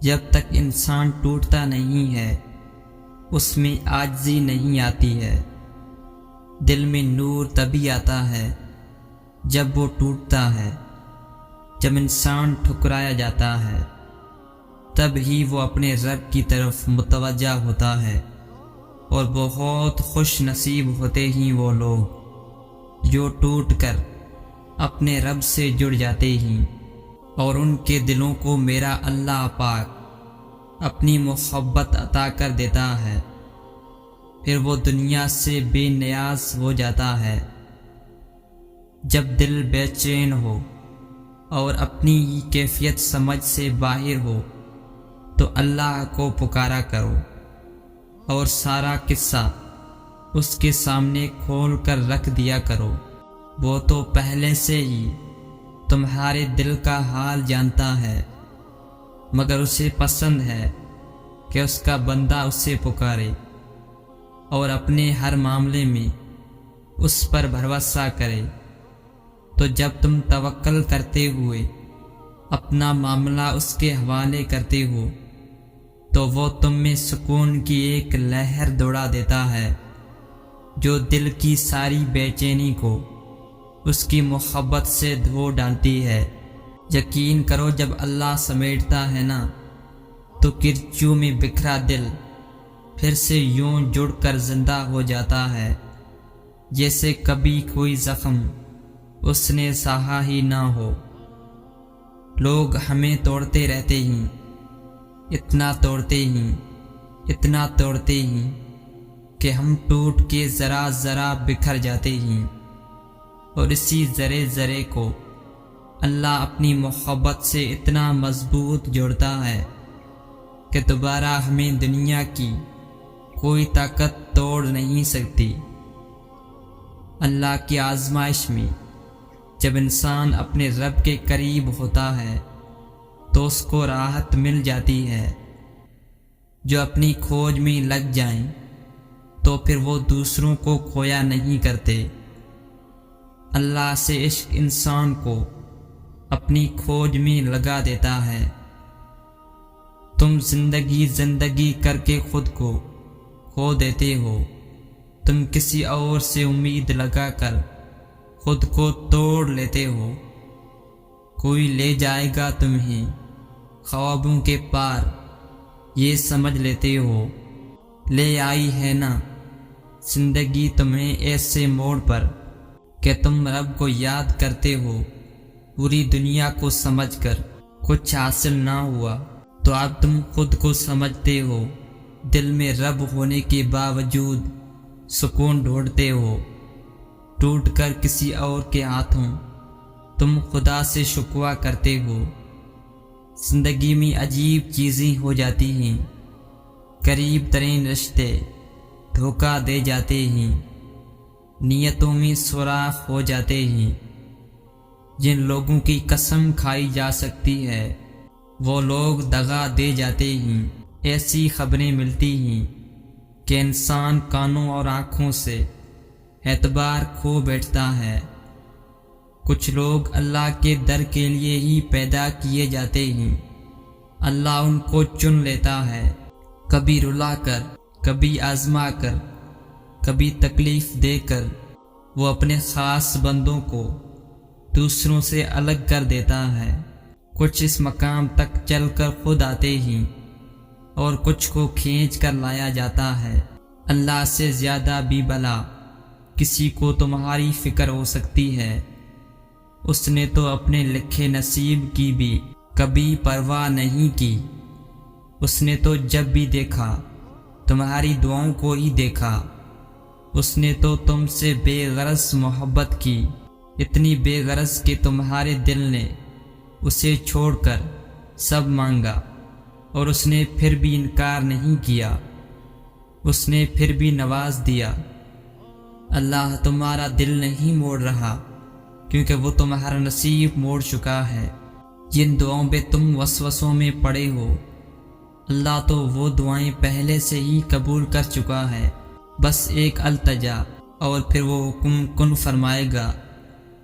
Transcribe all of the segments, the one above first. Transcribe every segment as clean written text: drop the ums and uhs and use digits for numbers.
جب تک انسان ٹوٹتا نہیں ہے اس میں عاجزی نہیں آتی ہے۔ دل میں نور تبھی آتا ہے جب وہ ٹوٹتا ہے۔ جب انسان ٹھکرایا جاتا ہے تب ہی وہ اپنے رب کی طرف متوجہ ہوتا ہے، اور بہت خوش نصیب ہوتے ہیں وہ لوگ جو ٹوٹ کر اپنے رب سے جڑ جاتے ہیں، اور ان کے دلوں کو میرا اللہ پاک اپنی محبت عطا کر دیتا ہے، پھر وہ دنیا سے بے نیاز ہو جاتا ہے۔ جب دل بے چین ہو اور اپنی ہی کیفیت سمجھ سے باہر ہو تو اللہ کو پکارا کرو اور سارا قصہ اس کے سامنے کھول کر رکھ دیا کرو۔ وہ تو پہلے سے ہی تمہارے دل کا حال جانتا ہے، مگر اسے پسند ہے کہ اس کا بندہ اسے پکارے اور اپنے ہر معاملے میں اس پر بھروسہ کرے۔ تو جب تم توکل کرتے ہوئے اپنا معاملہ اس کے حوالے کرتے ہو تو وہ تم میں سکون کی ایک لہر دوڑا دیتا ہے جو دل کی ساری بے چینی کو اس کی محبت سے دھو ڈالتی ہے۔ یقین کرو جب اللہ سمیٹتا ہے نا تو کرچیوں میں بکھرا دل پھر سے یوں جڑ کر زندہ ہو جاتا ہے جیسے کبھی کوئی زخم اس نے سہا ہی نہ ہو۔ لوگ ہمیں توڑتے رہتے ہیں، اتنا توڑتے ہیں، اتنا توڑتے ہیں کہ ہم ٹوٹ کے ذرا ذرا بکھر جاتے ہیں، اور اسی ذرے ذرے کو اللہ اپنی محبت سے اتنا مضبوط جوڑتا ہے کہ دوبارہ ہمیں دنیا کی کوئی طاقت توڑ نہیں سکتی۔ اللہ کی آزمائش میں جب انسان اپنے رب کے قریب ہوتا ہے تو اس کو راحت مل جاتی ہے۔ جو اپنی کھوج میں لگ جائیں تو پھر وہ دوسروں کو کھویا نہیں کرتے۔ اللہ سے عشق انسان کو اپنی کھوج میں لگا دیتا ہے۔ تم زندگی کر کے خود کو کھو دیتے ہو، تم کسی اور سے امید لگا کر خود کو توڑ لیتے ہو۔ کوئی لے جائے گا تمہیں خوابوں کے پار، یہ سمجھ لیتے ہو۔ لے آئی ہے نا زندگی تمہیں ایسے موڑ پر کہ تم رب کو یاد کرتے ہو۔ پوری دنیا کو سمجھ کر کچھ حاصل نہ ہوا تو اب تم خود کو سمجھتے ہو، دل میں رب ہونے کے باوجود سکون ڈھونڈتے ہو۔ ٹوٹ کر کسی اور کے ہاتھوں تم خدا سے شکوہ کرتے ہو۔ زندگی میں عجیب چیزیں ہو جاتی ہیں، قریب ترین رشتے دھوکہ دے جاتے ہیں، نیتوں میں سوراخ ہو جاتے ہیں۔ جن لوگوں کی قسم کھائی جا سکتی ہے وہ لوگ دغا دے جاتے ہیں۔ ایسی خبریں ملتی ہیں کہ انسان کانوں اور آنکھوں سے اعتبار کھو بیٹھتا ہے۔ کچھ لوگ اللہ کے در کے لیے ہی پیدا کیے جاتے ہیں، اللہ ان کو چن لیتا ہے، کبھی رلا کر، کبھی آزما کر، کبھی تکلیف دے کر وہ اپنے خاص بندوں کو دوسروں سے الگ کر دیتا ہے۔ کچھ اس مقام تک چل کر خود آتے ہیں اور کچھ کو کھینچ کر لایا جاتا ہے۔ اللہ سے زیادہ بھی بھلا کسی کو تمہاری فکر ہو سکتی ہے، اس نے تو اپنے لکھے نصیب کی بھی کبھی پرواہ نہیں کی۔ اس نے تو جب بھی دیکھا تمہاری دعاؤں کو ہی دیکھا۔ اس نے تو تم سے بے غرض محبت کی، اتنی بے غرض کہ تمہارے دل نے اسے چھوڑ کر سب مانگا، اور اس نے پھر بھی انکار نہیں کیا، اس نے پھر بھی نواز دیا۔ اللہ تمہارا دل نہیں موڑ رہا کیونکہ وہ تمہارا نصیب موڑ چکا ہے۔ جن دعاؤں پہ تم وسوسوں میں پڑے ہو اللہ تو وہ دعائیں پہلے سے ہی قبول کر چکا ہے، بس ایک التجا اور پھر وہ حکم کن فرمائے گا،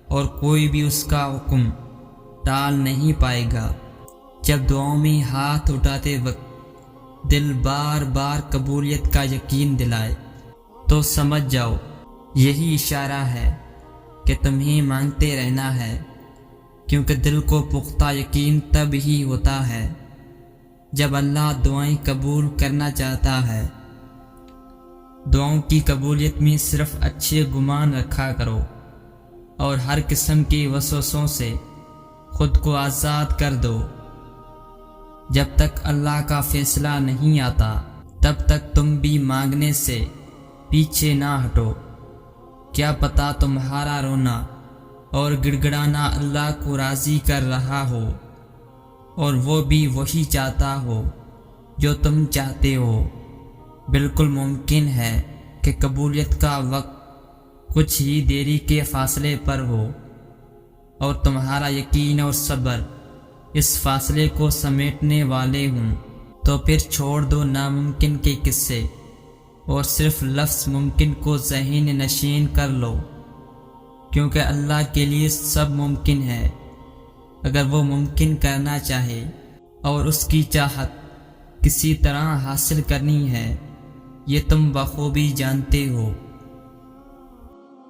اور کوئی بھی اس کا حکم ٹال نہیں پائے گا۔ جب دعاؤں میں ہاتھ اٹھاتے وقت دل بار بار قبولیت کا یقین دلائے تو سمجھ جاؤ یہی اشارہ ہے کہ تمہیں مانگتے رہنا ہے، کیونکہ دل کو پختہ یقین تب ہی ہوتا ہے جب اللہ دعائیں قبول کرنا چاہتا ہے۔ دعاؤں کی قبولیت میں صرف اچھے گمان رکھا کرو اور ہر قسم کے وسوسوں سے خود کو آزاد کر دو۔ جب تک اللہ کا فیصلہ نہیں آتا تب تک تم بھی مانگنے سے پیچھے نہ ہٹو۔ کیا پتہ تمہارا رونا اور گڑ گڑانا اللہ کو راضی کر رہا ہو اور وہ بھی وہی چاہتا ہو جو تم چاہتے ہو۔ بالکل ممکن ہے کہ قبولیت کا وقت کچھ ہی دیری کے فاصلے پر ہو اور تمہارا یقین اور صبر اس فاصلے کو سمیٹنے والے ہوں، تو پھر چھوڑ دو ناممکن کے قصے اور صرف لفظ ممکن کو ذہن نشین کر لو، کیونکہ اللہ کے لیے سب ممکن ہے اگر وہ ممکن کرنا چاہے، اور اس کی چاہت کسی طرح حاصل کرنی ہے یہ تم بخوبی جانتے ہو۔